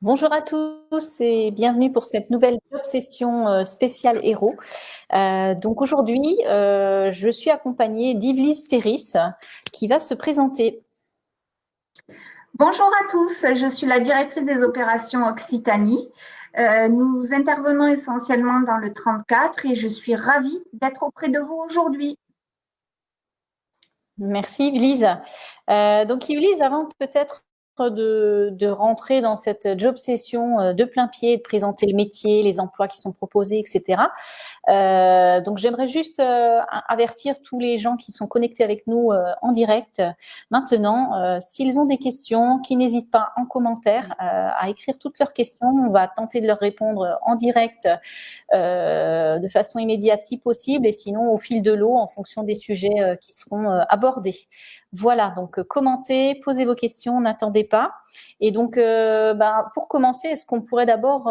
Bonjour à tous et bienvenue pour cette nouvelle job session spéciale héros. Donc aujourd'hui, je suis accompagnée d'Yvelise Terris qui va se présenter. Bonjour à tous, je suis la directrice des opérations Occitanie. Nous intervenons essentiellement dans le 34 et je suis ravie d'être auprès de vous aujourd'hui. Merci Yvelise. Donc Yvelise, avant peut-être de rentrer dans cette job session de plein pied, de présenter le métier, les emplois qui sont proposés, etc. Donc j'aimerais juste avertir tous les gens qui sont connectés avec nous en direct maintenant, s'ils ont des questions, qu'ils n'hésitent pas en commentaire à écrire toutes leurs questions. On va tenter de leur répondre en direct de façon immédiate si possible, et sinon au fil de l'eau en fonction des sujets qui seront abordés. Voilà, donc commentez, posez vos questions, n'attendez pas. Et donc, pour commencer, est-ce qu'on pourrait d'abord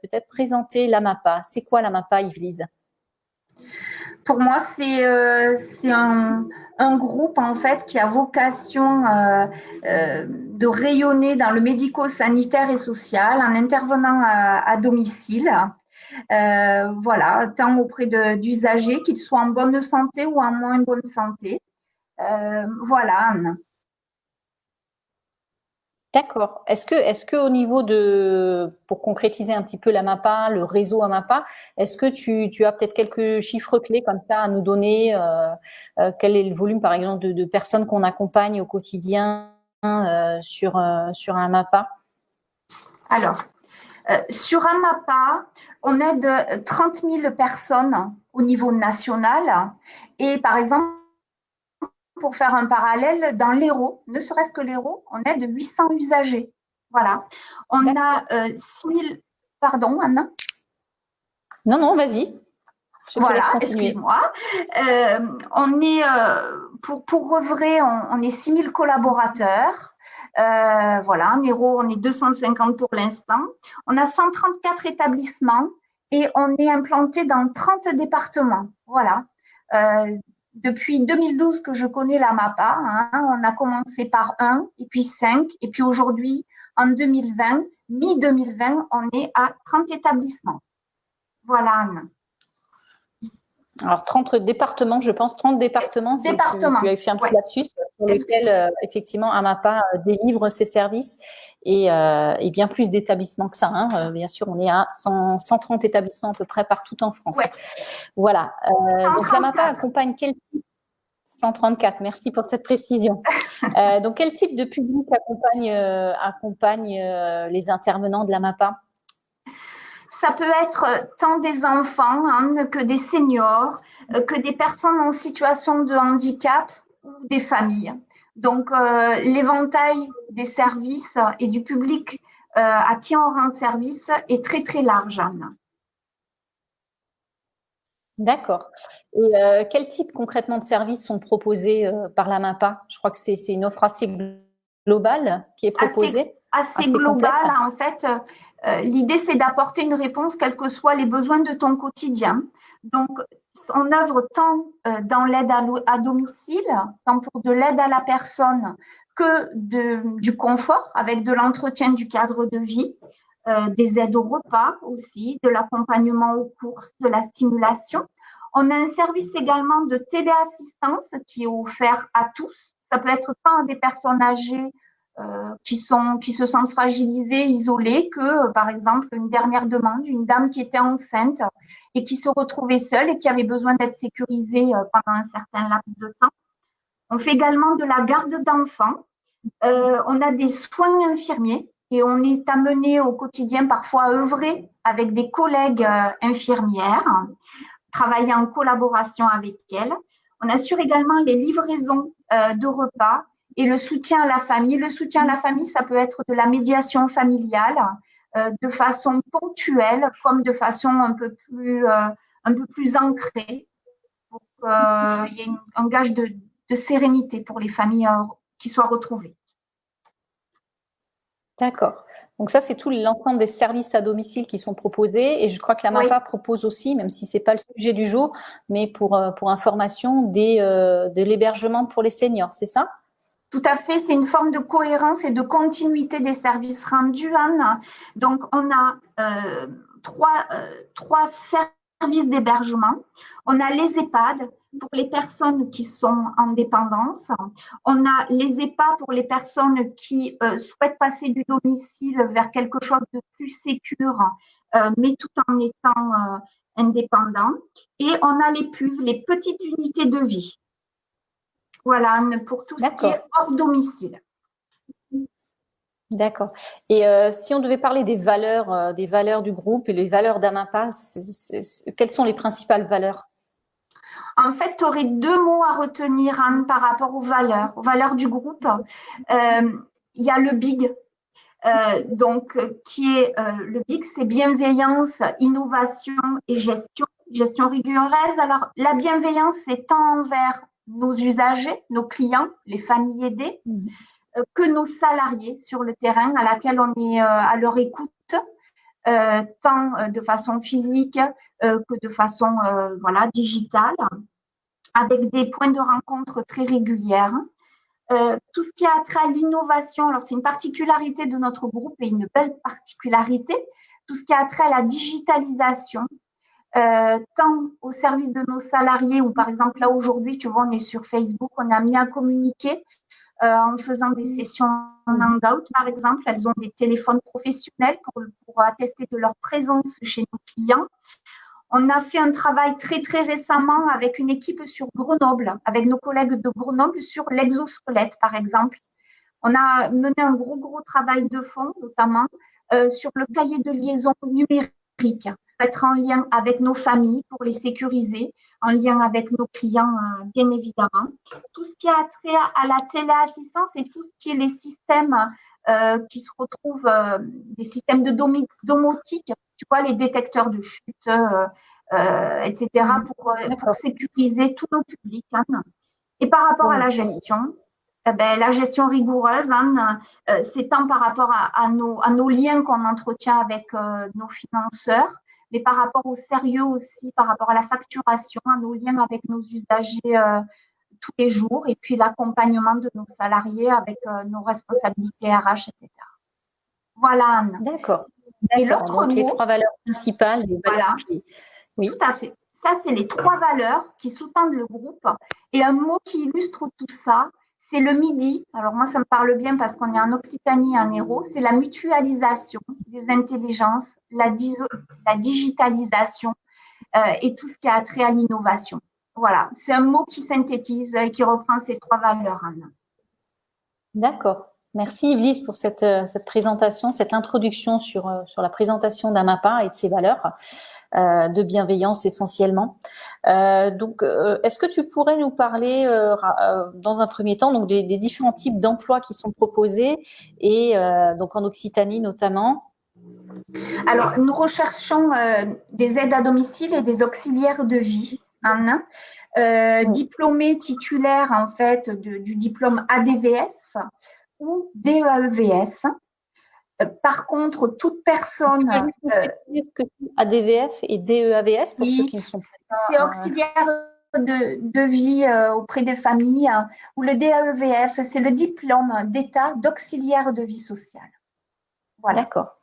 peut-être présenter l'AMAPA? C'est quoi l'AMAPA, Yvelise? Pour moi, c'est un groupe en fait qui a vocation de rayonner dans le médico-sanitaire et social en intervenant à domicile. Voilà, tant auprès d'usagers, qu'ils soient en bonne santé ou en moins bonne santé. Voilà, Anne. D'accord. Est-ce que au niveau pour concrétiser un petit peu l'AMAPA, le réseau AMAPA, est-ce que tu as peut-être quelques chiffres clés comme ça à nous donner? Quel est le volume, par exemple, de personnes qu'on accompagne au quotidien sur AMAPA? Alors, sur AMAPA, on aide 30 000 personnes au niveau national. Et par exemple, pour faire un parallèle, dans l'Hérault, ne serait-ce que l'Hérault, on aide 800 usagers. Voilà. On a 6 000… Pardon, Anna? Non, vas-y. Je te laisse Voilà, continuer. excuse-moi. On est, pour œuvrer, on est 6 000 collaborateurs. Voilà, en Hérault, on est 250 pour l'instant. On a 134 établissements et on est implanté dans 30 départements. Voilà. Depuis 2012 que je connais la MAPA, hein, on a commencé par 1, et puis 5, et puis aujourd'hui, en 2020, mi-2020, on est à 30 établissements. Voilà, Anne. Alors, 30 départements, je pense, 30 départements. Tu as fait un petit lapsus sur lequel, effectivement, AMAPA délivre ses services et bien plus d'établissements que ça. Hein. Bien sûr, on est à 130 établissements à peu près partout en France. Ouais. Voilà. Donc, l'AMAPA accompagne quel type? 134, merci pour cette précision. Donc, quel type de public accompagne les intervenants de l'AMAPA? Ça peut être tant des enfants hein, que des seniors, que des personnes en situation de handicap ou des familles. Donc, l'éventail des services et du public à qui on rend service est très, très large, Anne. D'accord. Et quel type concrètement de services sont proposés par la MAPA? Je crois que c'est une offre assez globale qui est proposée. Assez globale, en fait. L'idée, c'est d'apporter une réponse, quels que soient les besoins de ton quotidien. Donc, on œuvre tant dans l'aide à domicile, tant pour de l'aide à la personne que du confort, avec de l'entretien du cadre de vie, des aides au repas aussi, de l'accompagnement aux courses, de la stimulation. On a un service également de téléassistance qui est offert à tous. Ça peut être tant à des personnes âgées qui se sentent fragilisées, isolées, que par exemple une dernière demande, une dame qui était enceinte et qui se retrouvait seule et qui avait besoin d'être sécurisée pendant un certain laps de temps. On fait également de la garde d'enfants. On a des soins infirmiers et on est amené au quotidien parfois à œuvrer avec des collègues infirmières, travailler en collaboration avec elles. On assure également les livraisons de repas et le soutien à la famille. Le soutien à la famille, ça peut être de la médiation familiale de façon ponctuelle comme de façon un peu plus ancrée pour qu'il y ait un gage de sérénité pour les familles qui soient retrouvées. D'accord. Donc ça, c'est tout l'ensemble des services à domicile qui sont proposés. Et je crois que la MAPA propose aussi, même si ce n'est pas le sujet du jour, mais pour information, de l'hébergement pour les seniors, c'est ça? Tout à fait, c'est une forme de cohérence et de continuité des services rendus, Anne. Donc, on a trois services d'hébergement. On a les EHPAD pour les personnes qui sont en dépendance. On a les EHPAD pour les personnes qui souhaitent passer du domicile vers quelque chose de plus sécure, mais tout en étant indépendant. Et on a les PUV, les petites unités de vie. Voilà, pour tout ce qui est hors domicile. D'accord. Et si on devait parler des valeurs du groupe et les valeurs d'Amapa, quelles sont les principales valeurs? En fait, tu aurais deux mots à retenir, Anne, par rapport aux valeurs du groupe. Il y a le BIG, le BIG, c'est bienveillance, innovation et gestion rigoureuse. Alors, la bienveillance, c'est tant envers nos usagers, nos clients, les familles aidées, que nos salariés sur le terrain, à laquelle on est à leur écoute, tant de façon physique que de façon digitale, avec des points de rencontre très réguliers. Tout ce qui a trait à l'innovation, alors c'est une particularité de notre groupe et une belle particularité, tout ce qui a trait à la digitalisation, tant au service de nos salariés, ou par exemple là aujourd'hui, tu vois, on est sur Facebook, on a mis à communiquer en faisant des sessions en hangout, par exemple. Elles ont des téléphones professionnels pour attester de leur présence chez nos clients. On a fait un travail très, très récemment avec une équipe sur Grenoble, avec nos collègues de Grenoble sur l'exosquelette, par exemple. On a mené un gros travail de fond, notamment sur le cahier de liaison numérique, être en lien avec nos familles pour les sécuriser, en lien avec nos clients, bien évidemment. Tout ce qui a trait à la téléassistance et tout ce qui est les systèmes qui se retrouvent, des systèmes de domotique, tu vois, les détecteurs de chute, etc., pour sécuriser tous nos publics. Hein. Et par rapport à la gestion, la gestion rigoureuse, Anne, c'est tant par rapport à nos liens qu'on entretient avec nos financeurs, mais par rapport au sérieux aussi, par rapport à la facturation, à nos liens avec nos usagers tous les jours, et puis l'accompagnement de nos salariés avec nos responsabilités RH, etc. Voilà, Anne. D'accord. Et l'autre mot, les trois valeurs principales. Voilà, oui. Tout à fait. Ça, c'est les trois valeurs qui sous-tendent le groupe. Et un mot qui illustre tout ça, c'est le MIDI. Alors moi, ça me parle bien parce qu'on est en Occitanie, en Hérault. C'est la mutualisation des intelligences, la digitalisation et tout ce qui a trait à l'innovation. Voilà, c'est un mot qui synthétise et qui reprend ces trois valeurs, Anne. D'accord. Merci Yvelisse pour cette présentation, cette introduction sur la présentation d'Amapa et de ses valeurs de bienveillance essentiellement. Est-ce que tu pourrais nous parler dans un premier temps donc des différents types d'emplois qui sont proposés et donc en Occitanie notamment? Alors, nous recherchons des aides à domicile et des auxiliaires de vie, Anne. Diplômés titulaires en fait du diplôme ADVS ou DEVS. Par contre, toute personne. Est-ce que ADVF et DEAVS pour ceux qui ne sont pas. C'est auxiliaire de vie auprès des familles, ou le DEVF, c'est le diplôme d'État d'auxiliaire de vie sociale. Voilà. D'accord.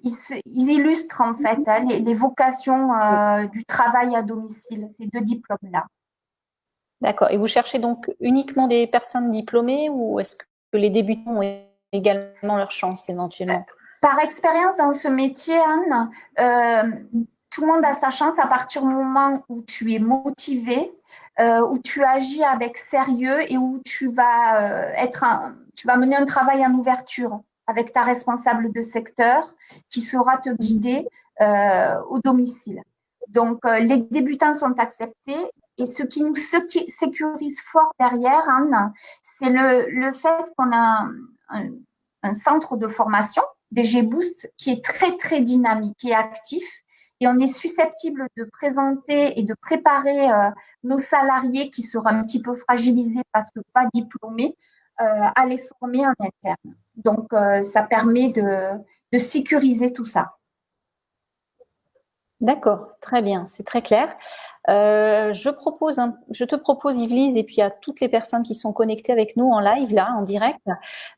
Ils illustrent en fait les vocations du travail à domicile, ces deux diplômes-là. D'accord. Et vous cherchez donc uniquement des personnes diplômées ou est-ce que les débutants ont également leur chance éventuellement? Par expérience dans ce métier, Anne, tout le monde a sa chance à partir du moment où tu es motivé, où tu agis avec sérieux et où tu vas mener un travail en ouverture avec ta responsable de secteur qui saura te guider au domicile. Donc, les débutants sont acceptés. Et ce qui sécurise fort derrière, Anne, c'est le fait qu'on a un centre de formation, DG Boost, qui est très, très dynamique et actif. Et on est susceptible de présenter et de préparer nos salariés qui seront un petit peu fragilisés parce que pas diplômés, à les former en interne. Donc, ça permet de sécuriser tout ça. D'accord, très bien, c'est très clair. Je te propose, Yvelise, et puis à toutes les personnes qui sont connectées avec nous en live, là, en direct,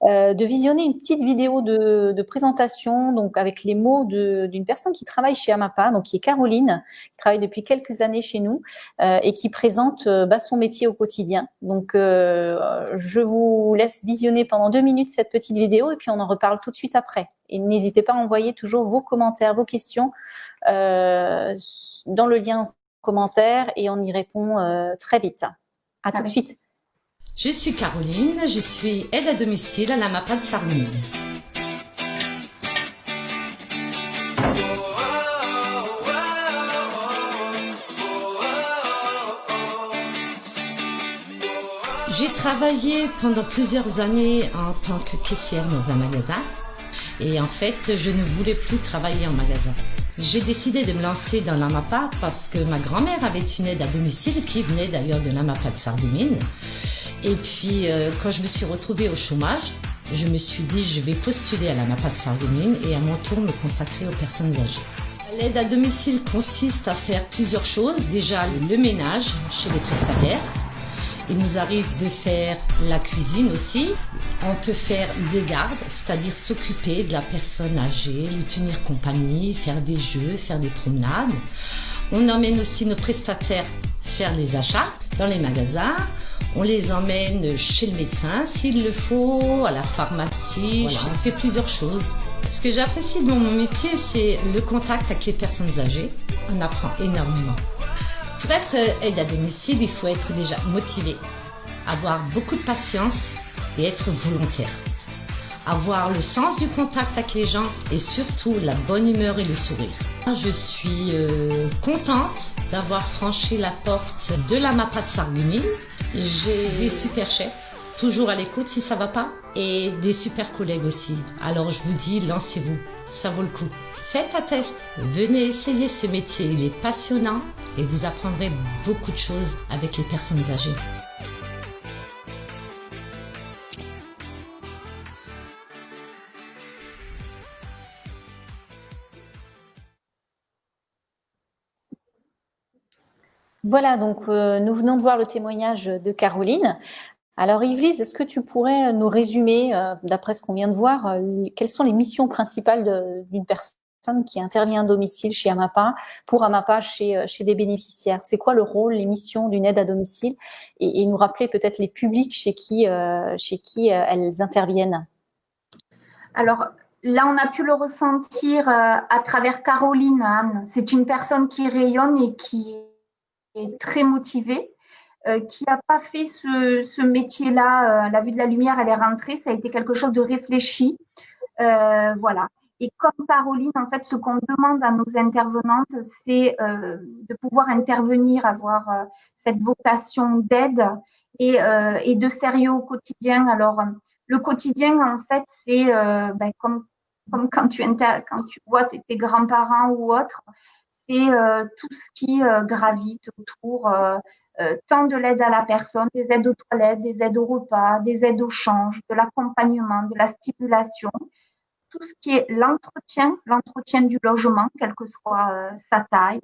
de visionner une petite vidéo de présentation, donc avec les mots d'une personne qui travaille chez Amapa, donc qui est Caroline, qui travaille depuis quelques années chez nous et qui présente son métier au quotidien. Donc, je vous laisse visionner pendant 2 minutes cette petite vidéo et puis on en reparle tout de suite après. Et n'hésitez pas à envoyer toujours vos commentaires, vos questions dans le lien commentaire et on y répond très vite. À tout de suite. Je suis Caroline, je suis aide à domicile à la MAPA de Sarreguemines. J'ai travaillé pendant plusieurs années en tant que caissière dans un magasin et en fait je ne voulais plus travailler en magasin. J'ai décidé de me lancer dans l'AMAPA parce que ma grand-mère avait une aide à domicile qui venait d'ailleurs de l'AMAPA de Sarreguemines. Et puis quand je me suis retrouvée au chômage, je me suis dit je vais postuler à l'AMAPA de Sarreguemines et à mon tour me consacrer aux personnes âgées. L'aide à domicile consiste à faire plusieurs choses. Déjà le ménage chez les prestataires. Il nous arrive de faire la cuisine aussi. On peut faire des gardes, c'est-à-dire s'occuper de la personne âgée, lui tenir compagnie, faire des jeux, faire des promenades. On emmène aussi nos prestataires faire les achats dans les magasins. On les emmène chez le médecin s'il le faut, à la pharmacie. Voilà, on fait plusieurs choses. Ce que j'apprécie dans mon métier, c'est le contact avec les personnes âgées. On apprend énormément. Pour être aide à domicile, il faut être déjà motivé, avoir beaucoup de patience et être volontaire. Avoir le sens du contact avec les gens et surtout la bonne humeur et le sourire. Je suis contente d'avoir franchi la porte de la MAPA de Sarreguemines. J'ai des super chefs, toujours à l'écoute si ça va pas, et des super collègues aussi. Alors je vous dis, lancez-vous, ça vaut le coup. Faites un test, venez essayer ce métier, il est passionnant et vous apprendrez beaucoup de choses avec les personnes âgées. Voilà, donc nous venons de voir le témoignage de Caroline. Alors Yvelise, est-ce que tu pourrais nous résumer, d'après ce qu'on vient de voir, quelles sont les missions principales d'une personne qui intervient à domicile chez Amapa, pour Amapa chez des bénéficiaires? C'est quoi le rôle, les missions d'une aide à domicile et nous rappeler peut-être les publics chez qui elles interviennent? Alors là, on a pu le ressentir à travers Caroline, Anne. C'est une personne qui rayonne et qui est très motivée. Qui n'a pas fait ce métier-là, la vue de la lumière, elle est rentrée, ça a été quelque chose de réfléchi. Voilà. Et comme Caroline, en fait, ce qu'on demande à nos intervenantes, c'est de pouvoir intervenir, avoir cette vocation d'aide et de sérieux au quotidien. Alors, le quotidien, en fait, c'est comme quand tu vois tes grands-parents ou autres, c'est tout ce qui gravite autour tant de l'aide à la personne, des aides aux toilettes, des aides au repas, des aides au change, de l'accompagnement, de la stimulation, tout ce qui est l'entretien du logement, quelle que soit sa taille,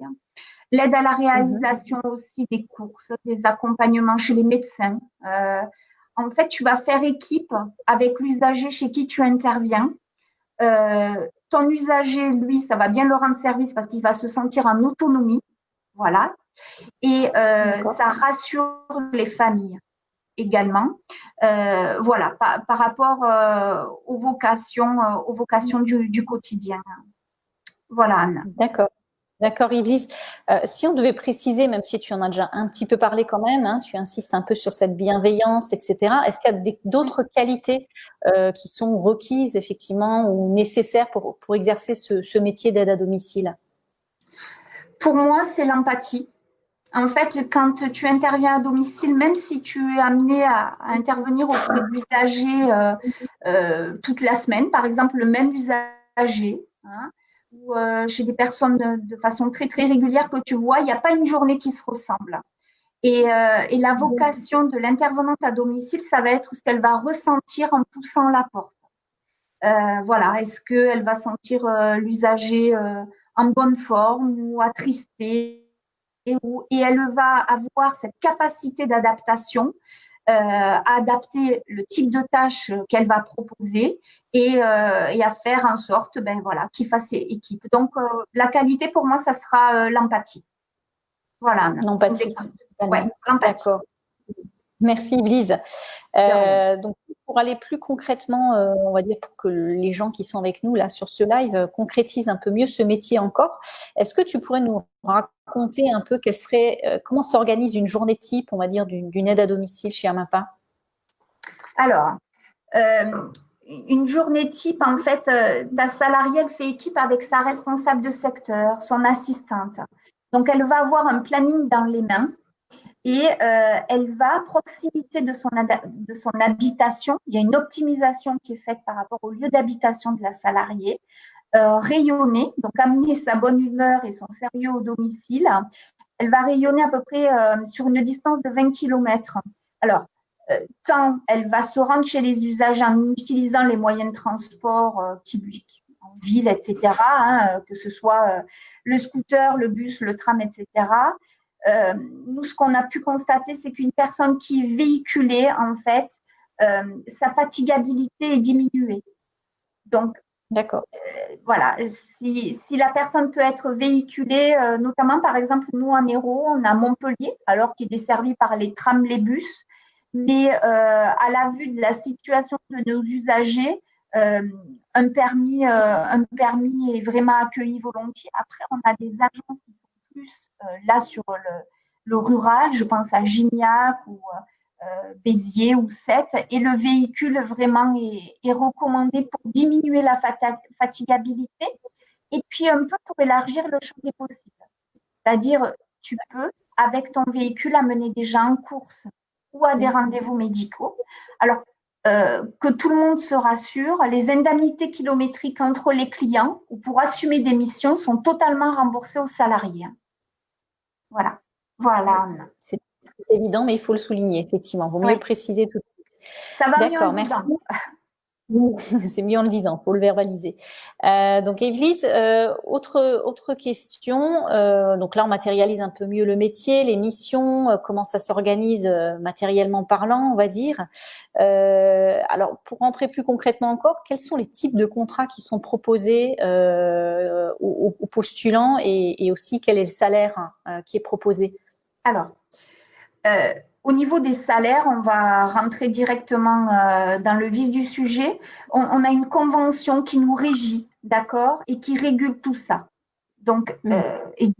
l'aide à la réalisation aussi des courses, des accompagnements chez les médecins. En fait, tu vas faire équipe avec l'usager chez qui tu interviens. Ton usager, lui, ça va bien le rendre service parce qu'il va se sentir en autonomie. Voilà. Et ça rassure les familles également. Voilà, par rapport aux vocations du quotidien. Voilà, Anne. D'accord. D'accord, Yvelise. Si on devait préciser, même si tu en as déjà un petit peu parlé quand même, hein, tu insistes un peu sur cette bienveillance, etc. Est-ce qu'il y a d'autres qualités qui sont requises effectivement ou nécessaires pour exercer ce métier d'aide à domicile? Pour moi, c'est l'empathie. En fait, quand tu interviens à domicile, même si tu es amené à intervenir auprès d'usagers toute la semaine, par exemple le même usager, hein, ou chez des personnes de façon très très régulière que tu vois, il n'y a pas une journée qui se ressemble. Et la vocation de l'intervenante à domicile, ça va être ce qu'elle va ressentir en poussant la porte. Voilà, est-ce qu'elle va sentir l'usager en bonne forme ou attristé et elle va avoir cette capacité d'adaptation à adapter le type de tâche qu'elle va proposer et à faire en sorte qu'il fasse équipe. Donc, la qualité, pour moi, ça sera l'empathie. Voilà. L'empathie. Ouais, l'empathie. D'accord. Merci, Lise. Donc, pour aller plus concrètement, on va dire pour que les gens qui sont avec nous là sur ce live concrétisent un peu mieux ce métier encore, est-ce que tu pourrais nous raconter un peu comment s'organise une journée type, on va dire, d'une aide à domicile chez Amapa? Alors, une journée type, en fait, ta salariée, elle fait équipe avec sa responsable de secteur, son assistante. Donc, elle va avoir un planning dans les mains. Et elle va à proximité de son habitation. Il y a une optimisation qui est faite par rapport au lieu d'habitation de la salariée. Rayonner, donc amener sa bonne humeur et son sérieux au domicile. Elle va rayonner à peu près sur une distance de 20 km. Alors, tant elle va se rendre chez les usagers en utilisant les moyens de transport publics en ville, etc., que ce soit le scooter, le bus, le tram, etc., nous, ce qu'on a pu constater, c'est qu'une personne qui est véhiculée, en fait, sa fatigabilité est diminuée. Donc, d'accord. Voilà, si la personne peut être véhiculée, notamment, par exemple, nous, en Hérault, on a Montpellier, alors qu'il est desservi par les trams, les bus, mais à la vue de la situation de nos usagers, un permis est vraiment accueilli volontiers. Après, on a des agences qui sont plus là sur le rural, je pense à Gignac ou Béziers ou Sète, et le véhicule vraiment est recommandé pour diminuer la fatigabilité et puis un peu pour élargir le champ des possibles. C'est-à-dire, tu peux, avec ton véhicule, amener des gens en course ou à des rendez-vous médicaux. Alors, que tout le monde se rassure, les indemnités kilométriques entre les clients ou pour assumer des missions sont totalement remboursées aux salariés. Voilà. C'est évident, mais il faut le souligner, effectivement. Il vaut mieux le préciser tout de suite. Ça va mieux en merci. disant. C'est mieux en le disant, il faut le verbaliser. Donc, Évelise, autre question. Donc là, on matérialise un peu mieux le métier, les missions, comment ça s'organise matériellement parlant, on va dire. Alors, pour rentrer plus concrètement encore, quels sont les types de contrats qui sont proposés aux postulants et aussi quel est le salaire qui est proposé? Alors, au niveau des salaires, on va rentrer directement dans le vif du sujet. On a une convention qui nous régit, d'accord, et qui régule tout ça. Donc, et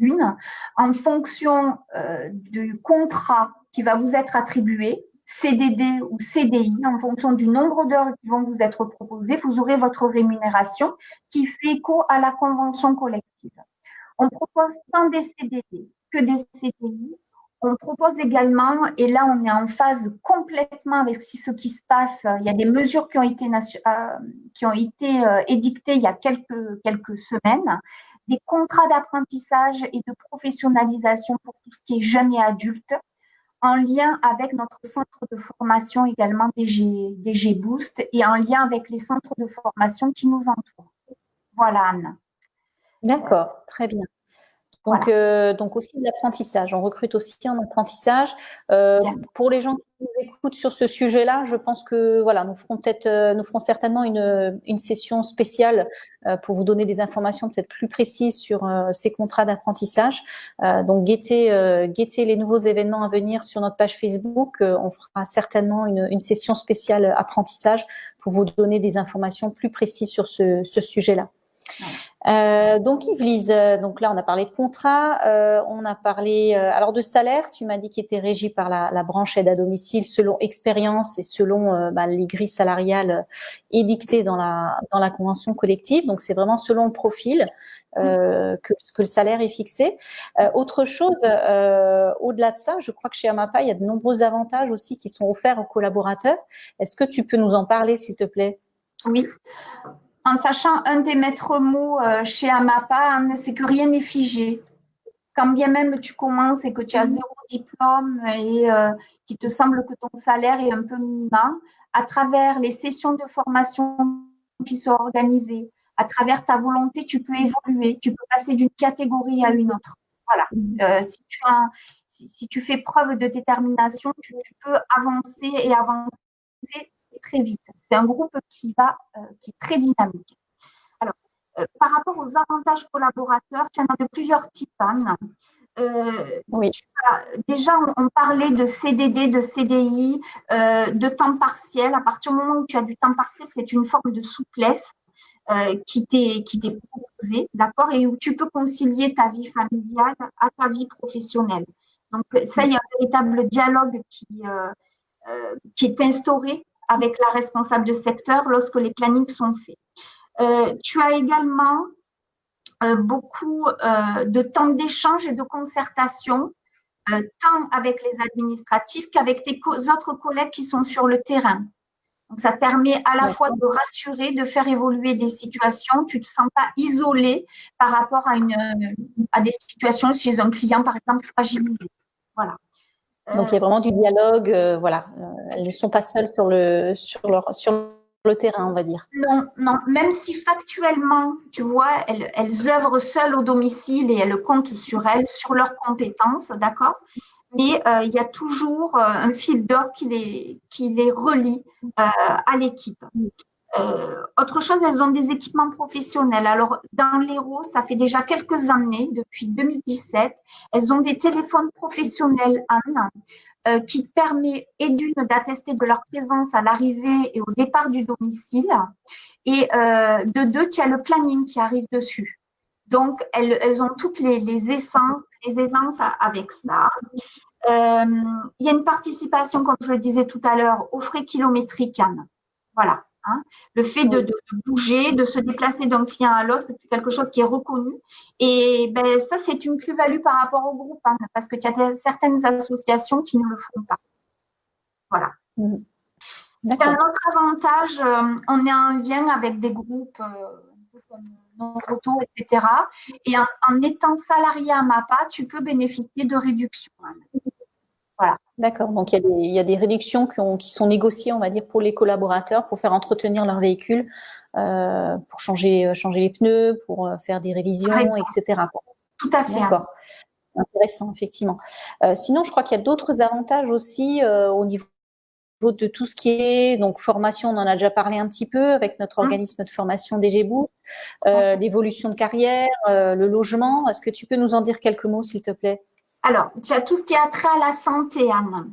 en fonction du contrat qui va vous être attribué, CDD ou CDI, en fonction du nombre d'heures qui vont vous être proposées, vous aurez votre rémunération qui fait écho à la convention collective. On propose tant des CDD que des CDI. On propose également, et là on est en phase complètement avec ce qui se passe, il y a des mesures qui ont été édictées il y a quelques semaines, des contrats d'apprentissage et de professionnalisation pour tout ce qui est jeunes et adultes, en lien avec notre centre de formation également DG Boost et en lien avec les centres de formation qui nous entourent. Voilà, Anne. D'accord, très bien. Donc aussi de l'apprentissage. On recrute aussi en apprentissage. Pour les gens qui nous écoutent sur ce sujet-là, je pense que voilà, nous ferons certainement une session spéciale pour vous donner des informations peut-être plus précises sur ces contrats d'apprentissage. Donc guettez les nouveaux événements à venir sur notre page Facebook. On fera certainement une session spéciale apprentissage pour vous donner des informations plus précises sur ce sujet-là. Donc Yvelise, donc là on a parlé de contrat, on a parlé alors de salaire. Tu m'as dit qu'il était régi par la branche aide à domicile selon expérience et selon les grilles salariales édictées dans la convention collective. Donc c'est vraiment selon le profil que le salaire est fixé. Autre chose, au-delà de ça, je crois que chez Amapa il y a de nombreux avantages aussi qui sont offerts aux collaborateurs. Est-ce que tu peux nous en parler, s'il te plaît? Oui. En sachant un des maîtres mots chez Amapa, c'est que rien n'est figé. Quand bien même tu commences et que tu as 0 diplôme et qu'il te semble que ton salaire est un peu minimum, à travers les sessions de formation qui sont organisées, à travers ta volonté, tu peux évoluer, tu peux passer d'une catégorie à une autre. Voilà. Si tu fais preuve de détermination, tu peux avancer et avancer très vite. C'est un groupe qui est très dynamique. Alors, par rapport aux avantages collaborateurs, tu en as de plusieurs types, Anne. Oui. Déjà, on parlait de CDD, de CDI, de temps partiel. À partir du moment où tu as du temps partiel, c'est une forme de souplesse qui t'est proposée, d'accord, et où tu peux concilier ta vie familiale à ta vie professionnelle. Donc, ça, il y a un véritable dialogue qui est instauré avec la responsable de secteur lorsque les plannings sont faits. Tu as également beaucoup de temps d'échange et de concertation, tant avec les administratifs qu'avec tes autres collègues qui sont sur le terrain. Donc, ça permet à la fois de rassurer, de faire évoluer des situations. Tu ne te sens pas isolé par rapport à des situations chez un client, par exemple, fragilisé. Voilà. Donc, il y a vraiment du dialogue. Voilà. Elles ne sont pas seules sur le terrain, on va dire. Non. Même si factuellement, tu vois, elles œuvrent seules au domicile et elles comptent sur elles, sur leurs compétences, d'accord ? Mais il y a toujours un fil d'or qui les relie à l'équipe. Autre chose, elles ont des équipements professionnels. Alors, dans l'Hérault, ça fait déjà quelques années, depuis 2017, elles ont des téléphones professionnels, Anne, qui permet, et d'une, d'attester de leur présence à l'arrivée et au départ du domicile, et de deux, tu as le planning qui arrive dessus. Donc, elles ont toutes les aisances avec ça. Il y a une participation, comme je le disais tout à l'heure, aux frais kilométriques, Anne. Voilà. Le fait de bouger, de se déplacer d'un client à l'autre, c'est quelque chose qui est reconnu. Et ça, c'est une plus-value par rapport au groupe, Anne, parce que tu as certaines associations qui ne le font pas. Voilà. C'est un autre avantage. On est en lien avec des groupes comme Novoto, etc. Et en étant salarié à MAPA, tu peux bénéficier de réductions. Voilà. D'accord. Donc, il y a des réductions qui sont négociées, on va dire, pour les collaborateurs, pour faire entretenir leur véhicule, pour changer les pneus, pour faire des révisions, etc. Tout à fait. D'accord. Intéressant, effectivement. Sinon, je crois qu'il y a d'autres avantages aussi au niveau de tout ce qui est donc formation. On en a déjà parlé un petit peu avec notre organisme de formation DG Boost, l'évolution de carrière, le logement. Est-ce que tu peux nous en dire quelques mots, s'il te plaît? Alors, tu as tout ce qui a trait à la santé, Anne.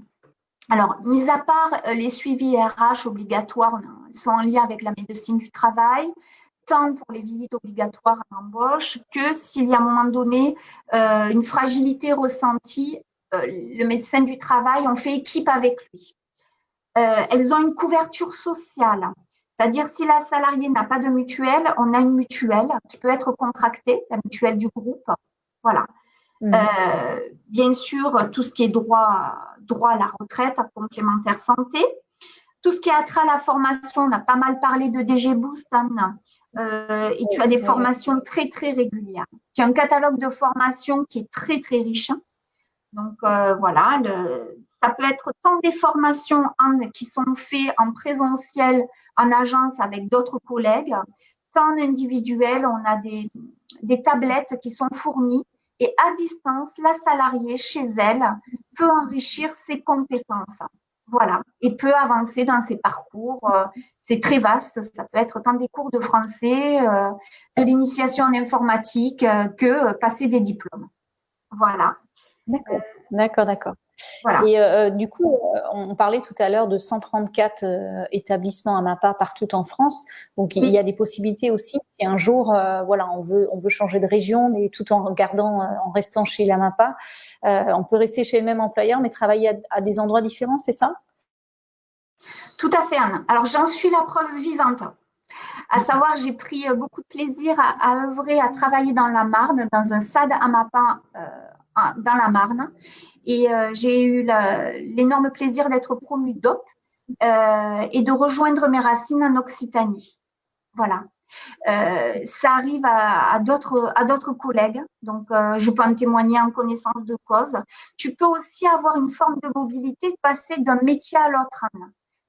Alors, mis à part les suivis RH obligatoires, ils sont en lien avec la médecine du travail, tant pour les visites obligatoires à l'embauche que s'il y a à un moment donné une fragilité ressentie, le médecin du travail, on fait équipe avec lui. Elles ont une couverture sociale, c'est-à-dire si la salariée n'a pas de mutuelle, on a une mutuelle qui peut être contractée, la mutuelle du groupe. Voilà. Bien sûr, tout ce qui est droit à la retraite, à complémentaire santé. Tout ce qui a trait à la formation, on a pas mal parlé de DG Boost, Anne, et tu as des formations très, très régulières. Tu as un catalogue de formations qui est très, très riche. Donc, voilà, ça peut être tant des formations, Anne, qui sont faites en présentiel, en agence avec d'autres collègues, tant en individuel, on a des tablettes qui sont fournies. Et à distance, la salariée, chez elle, peut enrichir ses compétences. Voilà. Et peut avancer dans ses parcours. C'est très vaste. Ça peut être tant des cours de français, de l'initiation en informatique, que passer des diplômes. Voilà. D'accord. Voilà. Et du coup, on parlait tout à l'heure de 134 établissements à MAPA partout en France. Donc, il y a des possibilités aussi. Si un jour, on veut changer de région, mais tout en restant chez la MAPA, on peut rester chez le même employeur, mais travailler à des endroits différents, c'est ça? Tout à fait, Anne. Alors, j'en suis la preuve vivante. À savoir, j'ai pris beaucoup de plaisir à œuvrer, à travailler dans la Marne, dans un SAD à MAPA dans la Marne. Et j'ai eu l'énorme plaisir d'être promue DOP et de rejoindre mes racines en Occitanie. Voilà. Ça arrive à d'autres collègues, donc je peux en témoigner en connaissance de cause. Tu peux aussi avoir une forme de mobilité, de passer d'un métier à l'autre,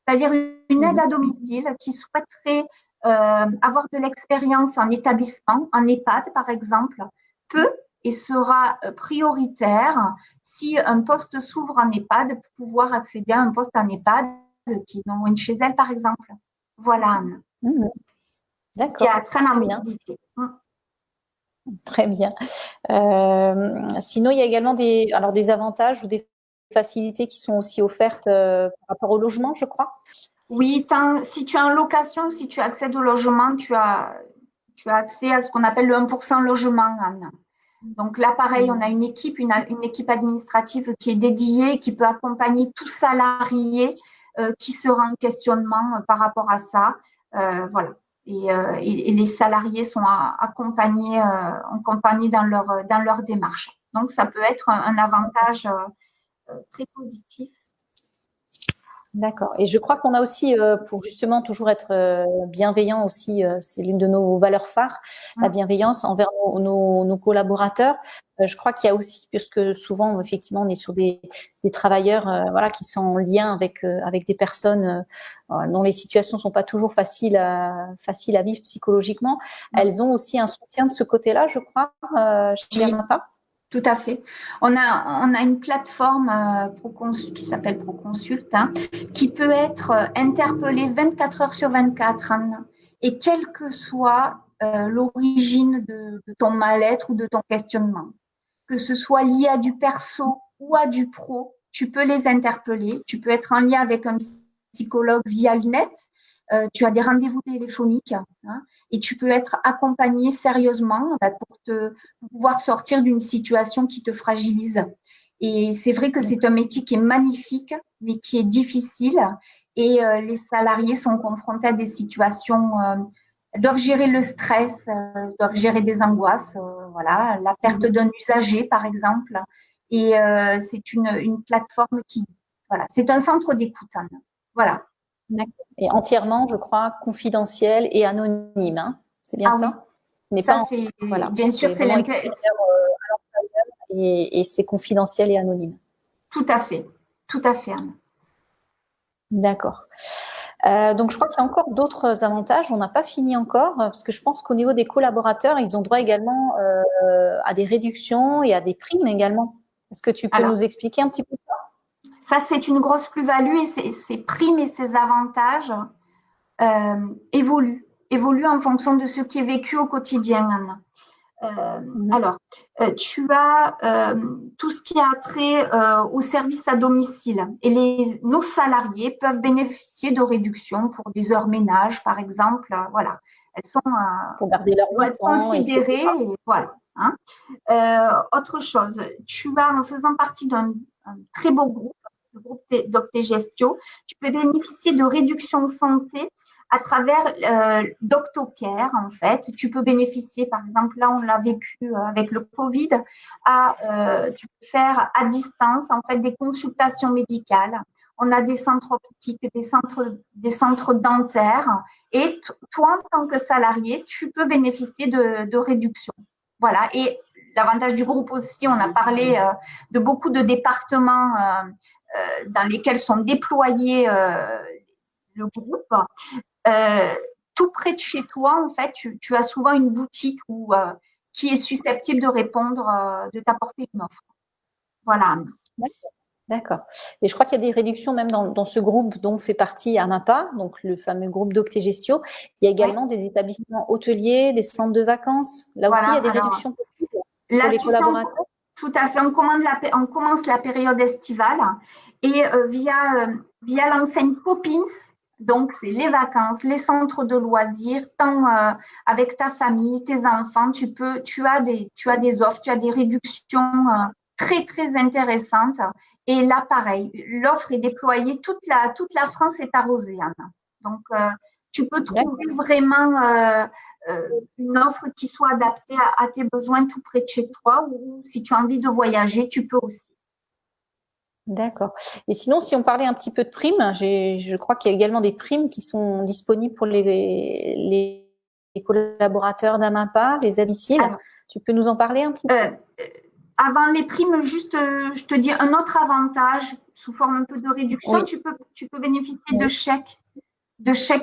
c'est-à-dire une aide à domicile qui souhaiterait avoir de l'expérience en établissement, en EHPAD par exemple, peut et sera prioritaire si un poste s'ouvre en EHPAD pour pouvoir accéder à un poste en EHPAD qui est non loin de chez elle, par exemple. Voilà, Anne. D'accord. Qui a trait à la Très bien. mobilité. Très bien. Sinon, il y a également des avantages ou des facilités qui sont aussi offertes par rapport au logement, je crois. Oui, si tu es en location, si tu accèdes au logement, tu as accès à ce qu'on appelle le 1% logement, Anne. Donc là, pareil, on a une équipe administrative qui est dédiée, qui peut accompagner tout salarié qui sera en questionnement par rapport à ça. Voilà. Et les salariés sont accompagnés dans leur démarche. Donc, ça peut être un avantage très positif. D'accord. Et je crois qu'on a aussi, pour justement toujours être bienveillant aussi, c'est l'une de nos valeurs phares, la bienveillance envers nos collaborateurs. Je crois qu'il y a aussi, puisque souvent, effectivement, on est sur des travailleurs voilà, qui sont en lien avec des personnes dont les situations sont pas toujours faciles à vivre psychologiquement. Elles ont aussi un soutien de ce côté-là, je crois, chez AMAPA. Tout à fait. On a une plateforme qui s'appelle Proconsult, qui peut être interpellée 24 heures sur 24, et quelle que soit l'origine de ton mal-être ou de ton questionnement, que ce soit lié à du perso ou à du pro, tu peux les interpeller. Tu peux être en lien avec un psychologue via le net. Tu as des rendez-vous téléphoniques et tu peux être accompagné sérieusement pour pouvoir sortir d'une situation qui te fragilise. Et c'est vrai que c'est un métier qui est magnifique, mais qui est difficile. Et les salariés sont confrontés à des situations, doivent gérer le stress, doivent gérer des angoisses, voilà, la perte d'un usager, par exemple. Et c'est une plateforme voilà, c'est un centre d'écoute, Anne. Voilà. Et entièrement, je crois, confidentiel et anonyme. Hein. C'est bien ça? Oui. Ça, c'est voilà. Bien sûr, c'est et c'est confidentiel et anonyme. Tout à fait, Anne. D'accord. Donc, je crois qu'il y a encore d'autres avantages. On n'a pas fini encore, parce que je pense qu'au niveau des collaborateurs, ils ont droit également à des réductions et à des primes également. Est-ce que tu peux nous expliquer un petit peu ça? Ça, c'est une grosse plus-value et ces primes et ces avantages évoluent en fonction de ce qui est vécu au quotidien, Anne. Alors, tu as tout ce qui a trait au service à domicile et nos salariés peuvent bénéficier de réductions pour des heures ménage, par exemple. Voilà, elles sont pour garder leurs enfants, considérées. Et voilà. Autre chose, tu as, en faisant partie d'un très beau groupe, le groupe d'Octegestio, tu peux bénéficier de réductions santé à travers d'Octocare, en fait. Tu peux bénéficier, par exemple, là, on l'a vécu avec le Covid, tu peux faire à distance, en fait, des consultations médicales. On a des centres optiques, des centres dentaires. Et toi, en tant que salarié, tu peux bénéficier de réductions. Voilà. Et l'avantage du groupe aussi, on a parlé de beaucoup de départements dans lesquels sont déployés le groupe. Tout près de chez toi, en fait, tu as souvent une boutique qui est susceptible de répondre, de t'apporter une offre. Voilà. D'accord. Et je crois qu'il y a des réductions même dans ce groupe dont fait partie AMAPA, donc le fameux groupe d'Octegestio. Il y a également des établissements hôteliers, des centres de vacances. Là aussi, il y a des réductions possibles pour les collaborateurs. Tout à fait. On commence la période estivale et via l'enseigne Poppins. Donc, c'est les vacances, les centres de loisirs, tant avec ta famille, tes enfants, tu as des offres, tu as des réductions très, très intéressantes. Et là, pareil, l'offre est déployée, toute la France est arrosée, Anne. Donc, tu peux trouver vraiment une offre qui soit adaptée à tes besoins tout près de chez toi, ou si tu as envie de voyager, tu peux aussi. D'accord. Et sinon, si on parlait un petit peu de primes, je crois qu'il y a également des primes qui sont disponibles pour les collaborateurs d'AMAPA, les domiciles. Tu peux nous en parler un petit peu? Avant les primes, juste, je te dis un autre avantage sous forme un peu de réduction. Oui. Tu peux bénéficier de chèques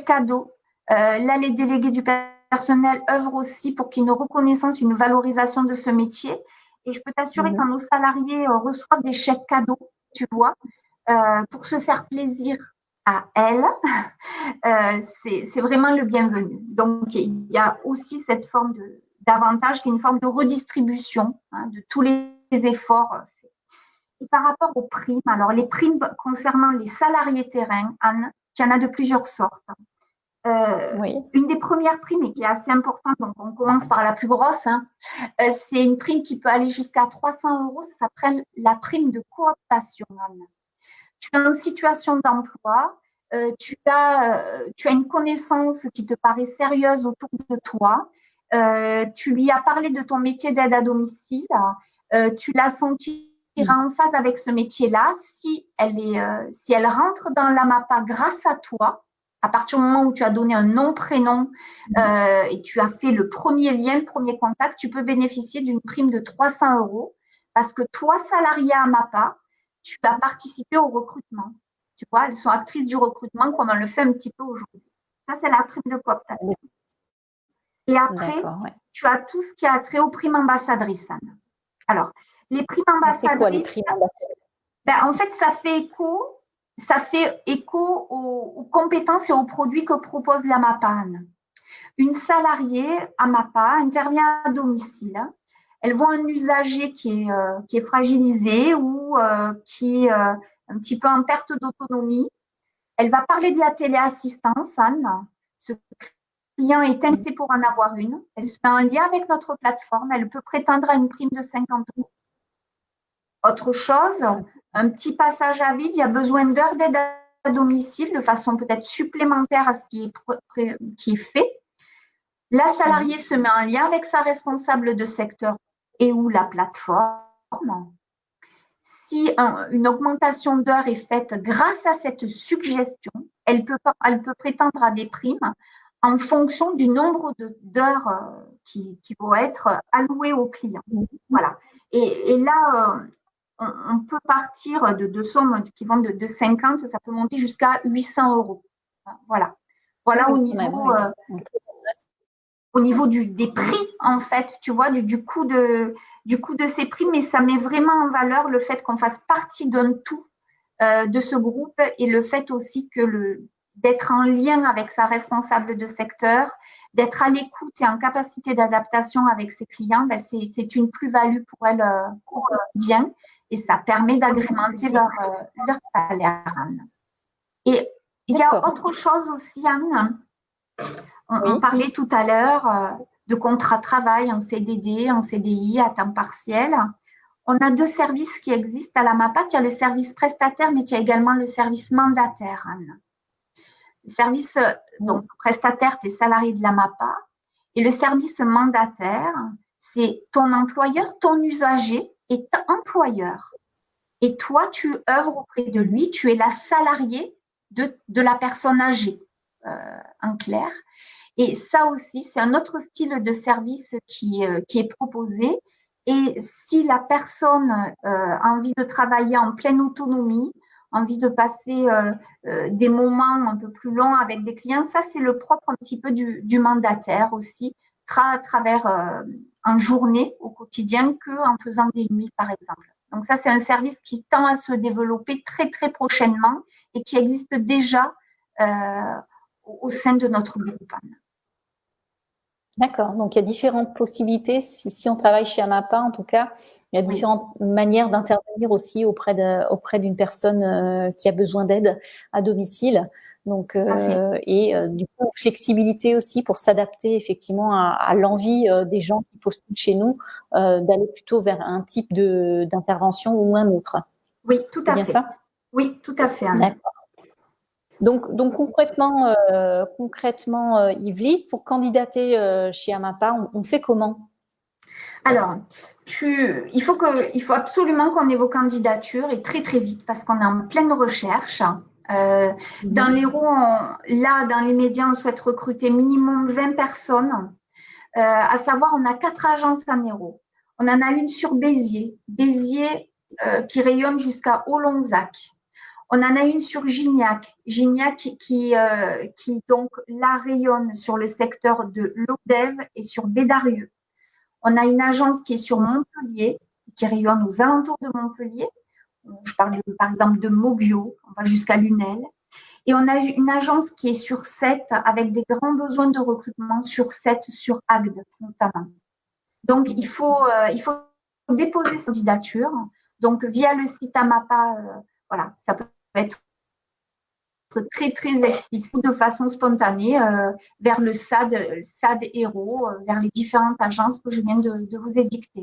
cadeaux. Là, les délégués du personnel œuvrent aussi pour qu'il y ait une reconnaissance, une valorisation de ce métier. Et je peux t'assurer quand nos salariés reçoivent des chèques cadeaux, tu vois, pour se faire plaisir à elles, c'est vraiment le bienvenu. Donc, il y a aussi cette forme d'avantage qui est une forme de redistribution de tous les efforts. Et par rapport aux primes, alors les primes concernant les salariés terrain, Anne, il y en a de plusieurs sortes. Une des premières primes et qui est assez importante, donc on commence par la plus grosse, c'est une prime qui peut aller jusqu'à 300 €, ça s'appelle la prime de cooptation, Anne. Tu es en situation d'emploi, tu as une connaissance qui te paraît sérieuse autour de toi, tu lui as parlé de ton métier d'aide à domicile, tu l'as senti en phase avec ce métier-là. Si elle rentre dans l'AMAPA grâce à toi, à partir du moment où tu as donné un nom, prénom et tu as fait le premier lien, le premier contact, tu peux bénéficier d'une prime de 300 € parce que toi, salarié à AMAPA, tu as participé au recrutement. Tu vois, elles sont actrices du recrutement comme on le fait un petit peu aujourd'hui. Ça, c'est la prime de cooptation. Et après, tu as tout ce qui a trait aux primes ambassadrices, Anne. Alors, les primes ambassadrices. C'est quoi les primes ambassadrices? En fait, ça fait écho aux compétences et aux produits que propose l'AMAPA, Anne. Une salariée AMAPA intervient à domicile. Elle voit un usager qui est fragilisé ou qui est un petit peu en perte d'autonomie. Elle va parler de la téléassistance, Anne. Ce client est intéressé pour en avoir une. Elle se met en lien avec notre plateforme. Elle peut prétendre à une prime de 50 €. Autre chose, un petit passage à vide, il y a besoin d'heures d'aide à domicile de façon peut-être supplémentaire à ce qui est fait. La salariée se met en lien avec sa responsable de secteur et ou la plateforme. Si une augmentation d'heures est faite grâce à cette suggestion, elle peut prétendre à des primes en fonction du nombre d'heures qui vont être allouées au client. Voilà. Et là, on peut partir de sommes qui vont de 50, ça peut monter jusqu'à 800 €. Voilà. Voilà au niveau des prix, en fait, tu vois, du coût de ces prix, mais ça met vraiment en valeur le fait qu'on fasse partie d'un tout de ce groupe et le fait aussi que d'être en lien avec sa responsable de secteur, d'être à l'écoute et en capacité d'adaptation avec ses clients, c'est une plus-value pour elle au quotidien et ça permet d'agrémenter leur salaire, Anne. Et il y a autre chose aussi, Anne. On parlait tout à l'heure de contrat de travail en CDD, en CDI, à temps partiel. On a 2 services qui existent à l'AMAPA. Il y a le service prestataire, mais il y a également le service mandataire, Anne. Le service donc prestataire, tu es salarié de l'AMAPA. Et le service mandataire, c'est ton employeur, ton usager est employeur. Et toi, tu œuvres auprès de lui, tu es la salariée de la personne âgée, en clair. Et ça aussi, c'est un autre style de service qui est proposé. Et si la personne a envie de travailler en pleine autonomie, envie de passer des moments un peu plus longs avec des clients, ça, c'est le propre un petit peu du mandataire aussi, à travers en journée au quotidien qu'en faisant des nuits, par exemple. Donc ça, c'est un service qui tend à se développer très, très prochainement et qui existe déjà au sein de notre groupe. D'accord, donc il y a différentes possibilités. Si on travaille chez AMAPA, en tout cas, il y a différentes manières d'intervenir aussi auprès d'une personne qui a besoin d'aide à domicile. Donc, du coup, flexibilité aussi pour s'adapter effectivement à l'envie des gens qui postulent chez nous d'aller plutôt vers un type d'intervention ou un autre. Oui, tout à fait. C'est bien ça ? Oui, tout à fait. D'accord. Donc concrètement, Yves-Lise, pour candidater chez AMAPA, on fait comment? Alors, il faut absolument qu'on ait vos candidatures et très très vite parce qu'on est en pleine recherche. Dans l'Hérault, dans les médias, on souhaite recruter minimum 20 personnes. À savoir, on a 4 agences en Hérault. On en a une sur Béziers qui rayonne jusqu'à Olonzac. On en a une sur Gignac qui donc là rayonne sur le secteur de Lodève et sur Bédarieux. On a une agence qui est sur Montpellier qui rayonnent aux alentours de Montpellier. Je parle par exemple de Moguio, on va jusqu'à Lunel. Et on a une agence qui est sur 7 avec des grands besoins de recrutement sur 7 sur Agde notamment. Donc, il faut déposer sa candidature. Donc, via le site Amapa, voilà, ça peut être très, très explicite de façon spontanée vers le SAD Héros, vers les différentes agences que je viens de vous édicter.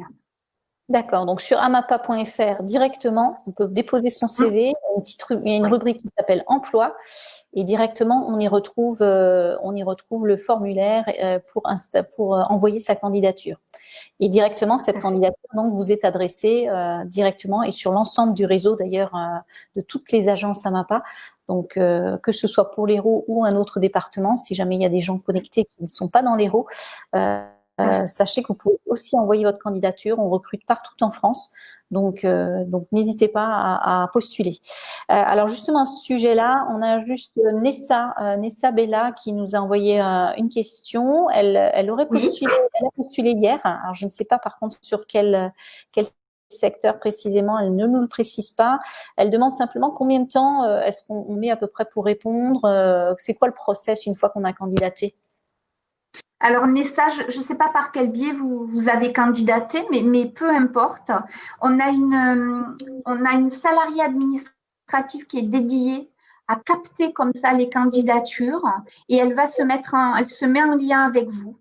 D'accord, donc sur amapa.fr directement, on peut déposer son CV, il y a une rubrique qui s'appelle Emploi, et directement on y retrouve le formulaire pour envoyer sa candidature. Et directement cette candidature donc vous est adressée directement et sur l'ensemble du réseau d'ailleurs de toutes les agences Amapa. Donc que ce soit pour l'Hérault ou un autre département, si jamais il y a des gens connectés qui ne sont pas dans l'Hérault. Sachez que vous pouvez aussi envoyer votre candidature. On recrute partout en France, donc n'hésitez pas à postuler. Alors justement à ce sujet-là, on a juste Nessa Bella qui nous a envoyé une question. Elle aurait postulé, elle a postulé hier. Alors je ne sais pas par contre sur quel secteur précisément, elle ne nous le précise pas. Elle demande simplement combien de temps est-ce qu'on met à peu près pour répondre. C'est quoi le process une fois qu'on a candidaté? Alors Nessa, je ne sais pas par quel biais vous avez candidaté, mais peu importe. On a une salariée administrative qui est dédiée à capter comme ça les candidatures et elle se met en lien avec vous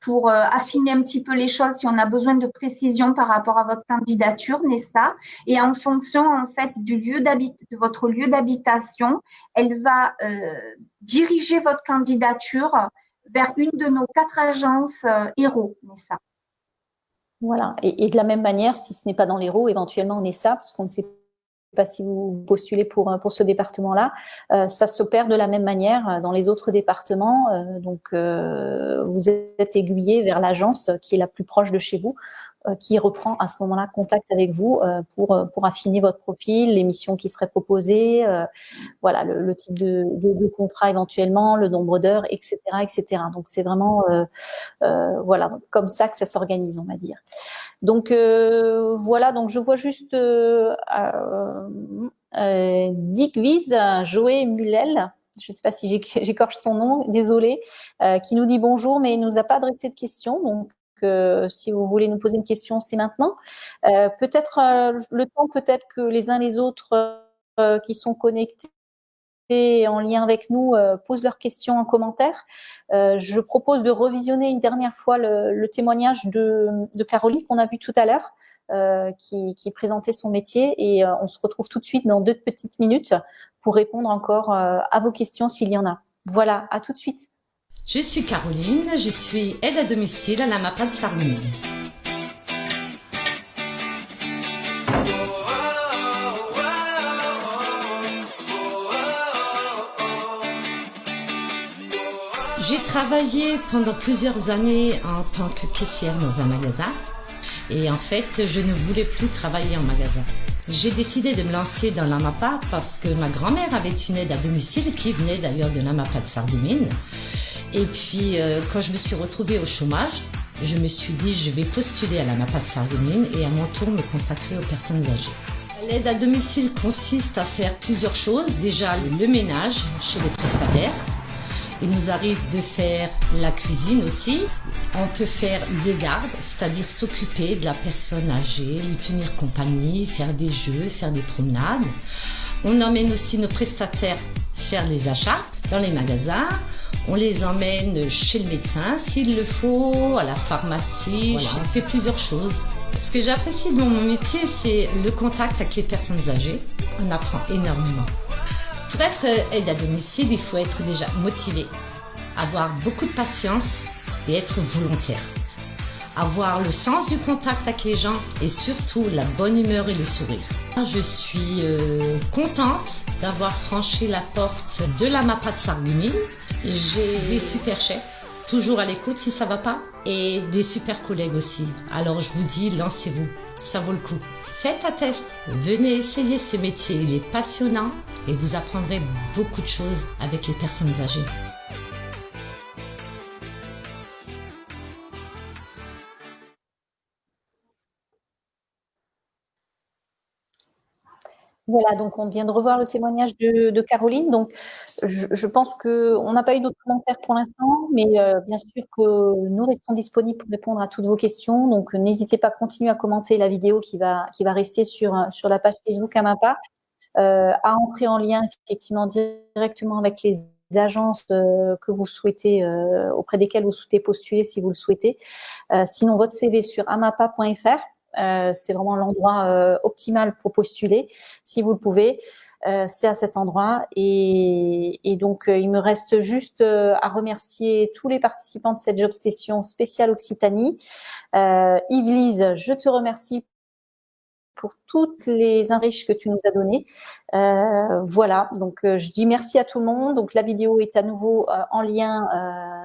pour affiner un petit peu les choses si on a besoin de précision par rapport à votre candidature, Nessa. Et en fonction en fait de votre lieu d'habitation, elle va diriger votre candidature vers une de nos 4 agences Hérault, Nessa. Voilà. Et de la même manière, si ce n'est pas dans l'Hérault, éventuellement Nessa, parce qu'on ne sait pas si vous postulez pour ce département-là, ça s'opère de la même manière dans les autres départements. Donc, vous êtes aiguillé vers l'agence qui est la plus proche de chez vous, qui reprend à ce moment-là contact avec vous pour affiner votre profil, les missions qui seraient proposées, voilà, le type de contrat éventuellement, le nombre d'heures, etc., etc. Donc, c'est vraiment voilà, donc, comme ça que ça s'organise, on va dire. Donc voilà, donc je vois juste Digviz Joé Mulel, je ne sais pas si j'écorche son nom, désolé, qui nous dit bonjour, mais il ne nous a pas adressé de questions. Donc si vous voulez nous poser une question, c'est maintenant. Peut-être le temps, peut-être que les uns les autres qui sont connectés en lien avec nous posent leurs questions en commentaire. Je propose de revisionner une dernière fois le témoignage de Caroline qu'on a vu tout à l'heure, qui présentait son métier, et on se retrouve tout de suite dans 2 petites minutes pour répondre encore à vos questions s'il y en a. Voilà, à tout de suite. Je suis Caroline, je suis aide à domicile à la MAPA de Sarreguemines. J'ai travaillé pendant plusieurs années en tant que caissière dans un magasin et en fait, je ne voulais plus travailler en magasin. J'ai décidé de me lancer dans l'AMAPA parce que ma grand-mère avait une aide à domicile qui venait d'ailleurs de l'AMAPA de Sarreguemines. Et puis, quand je me suis retrouvée au chômage, je me suis dit je vais postuler à l'AMAPA de Sarreguemines et à mon tour me consacrer aux personnes âgées. L'aide à domicile consiste à faire plusieurs choses. Déjà, le ménage chez les prestataires. Il nous arrive de faire la cuisine aussi. On peut faire des gardes, c'est-à-dire s'occuper de la personne âgée, lui tenir compagnie, faire des jeux, faire des promenades. On emmène aussi nos prestataires faire les achats dans les magasins. On les emmène chez le médecin s'il le faut, à la pharmacie. Voilà. On fait plusieurs choses. Ce que j'apprécie dans mon métier, c'est le contact avec les personnes âgées. On apprend énormément. Pour être aide à domicile, il faut être déjà motivé, avoir beaucoup de patience et être volontaire. Avoir le sens du contact avec les gens et surtout la bonne humeur et le sourire. Je suis contente d'avoir franchi la porte de la MAPA de Sarreguemines. J'ai des super chefs, toujours à l'écoute si ça va pas, et des super collègues aussi. Alors je vous dis, lancez-vous, ça vaut le coup. Faites un test, venez essayer ce métier, il est passionnant et vous apprendrez beaucoup de choses avec les personnes âgées. Voilà, donc on vient de revoir le témoignage de Caroline. Donc, je pense qu'on n'a pas eu d'autres commentaires pour l'instant, mais bien sûr que nous restons disponibles pour répondre à toutes vos questions. Donc, n'hésitez pas à continuer à commenter la vidéo qui va rester sur la page Facebook Amapa, à entrer en lien effectivement directement avec les agences que vous souhaitez, auprès desquelles vous souhaitez postuler si vous le souhaitez. Sinon, votre CV sur amapa.fr. C'est vraiment l'endroit optimal pour postuler, si vous le pouvez. C'est à cet endroit. Et donc, il me reste juste à remercier tous les participants de cette job session spéciale Occitanie. Yves-Lise, je te remercie pour toutes les enriches que tu nous as données. Voilà, donc je dis merci à tout le monde. Donc la vidéo est à nouveau en lien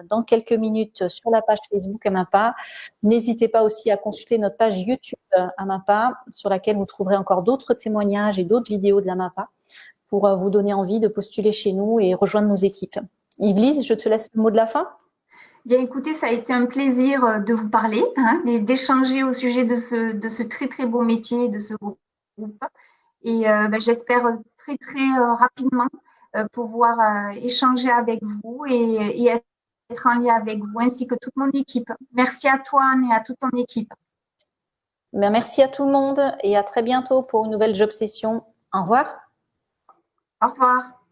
dans quelques minutes sur la page Facebook Amapa. N'hésitez pas aussi à consulter notre page YouTube Amapa, sur laquelle vous trouverez encore d'autres témoignages et d'autres vidéos de l'Amapa pour vous donner envie de postuler chez nous et rejoindre nos équipes. Yves-Lise, je te laisse le mot de la fin. Bien, écoutez, ça a été un plaisir de vous parler, d'échanger au sujet de ce très, très beau métier, de ce groupe. Et j'espère très, très rapidement pouvoir échanger avec vous et être en lien avec vous, ainsi que toute mon équipe. Merci à toi, Anne, et à toute ton équipe. Merci à tout le monde et à très bientôt pour une nouvelle job session. Au revoir. Au revoir.